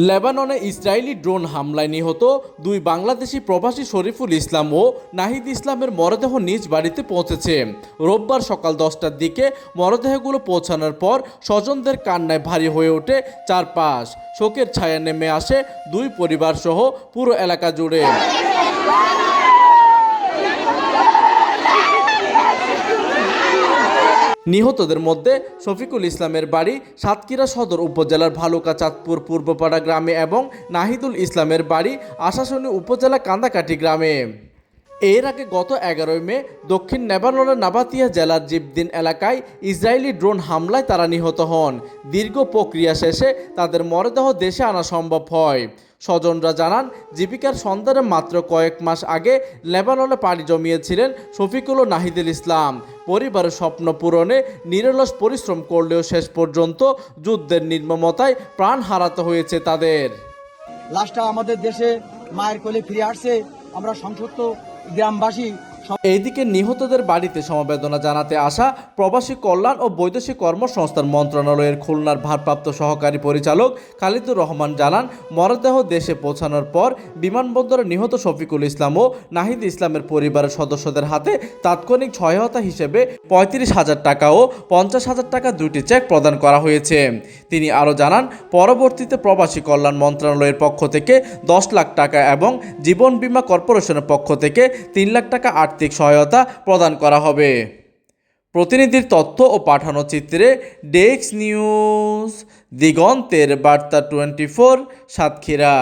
লেবাননে Israeli drone হামলায় নিহত দুই বাংলাদেশি প্রবাসী শরীফুল ইসলাম ও নাহিদ ইসলামের মরদেহ নিজ বাড়িতে পৌঁছেছে। রোববার সকাল 10টার দিকে মরদেহগুলো পৌঁছানোর পর স্বজনদের কান্নায় ভারী হয়ে ওঠে চারপাশ। শোকের ছায়া নেমে আসে দুই পরিবার সহ পুরো এলাকা জুড়ে। নিহতদের মধ্যে শফিকুল ইসলামের বাড়ি সাতক্ষীরা সদর উপজেলার ভালুকা চাঁদপুর পূর্বপাড়া গ্রামে এবং নাহিদুল ইসলামের বাড়ি আশাশুনি উপজেলা কান্দাকাটি গ্রামে। এর আগে গত 11 মে দক্ষিণ লেবাননের নাবাতিয়া জেলার জিবদিন এলাকায় ইসরায়েলি ড্রোন হামলায় তারা নিহত হন। দীর্ঘ প্রক্রিয়া শেষে তাদের মরদেহ দেশে আনা সম্ভব হয়। স্বজনরা জানান, জীবিকার সন্ধানে মাত্র কয়েক মাস আগে লেবাননে পাড়ি জমিয়েছিলেন শফিকুল ও নাহিদুল ইসলাম। পরিবারের স্বপ্ন পূরণে নিরলস পরিশ্রম করলেও শেষ পর্যন্ত যুদ্ধের নির্মমতায় প্রাণ হারাতে হয়েছে তাদের। লাশটা আমাদের দেশে মায়ের কোলে ফিরে আসছে। আমরা সংসপ্ত গ্রামবাসী। এইদিকে নিহতদের বাড়িতে সমবেদনা জানাতে আসা প্রবাসী কল্যাণ ও বৈদেশিক কর্মসংস্থান মন্ত্রণালয়ের খুলনার ভারপ্রাপ্ত সহকারী পরিচালক খালিদুর রহমান জানান, মরদেহ দেশে পৌঁছানোর পর বিমানবন্দরে নিহত শফিকুল ইসলাম ও নাহিদ ইসলামের পরিবারের সদস্যদের হাতে তাৎক্ষণিক সহায়তা হিসেবে 35,000 টাকা ও 50,000 টাকা দুটি চেক প্রদান করা হয়েছে। তিনি আরও জানান, পরবর্তীতে প্রবাসী কল্যাণ মন্ত্রণালয়ের পক্ষ থেকে 10 লাখ টাকা এবং জীবন বীমা কর্পোরেশনের পক্ষ থেকে 3 লাখ টাকা আর্থিক সহায়তা প্রদান করা হবে। প্রতিনিধির তথ্য ও পাঠানো চিত্রে ডেস্ক নিউজ, দিগন্তের বার্তা 24, সাতক্ষীরা।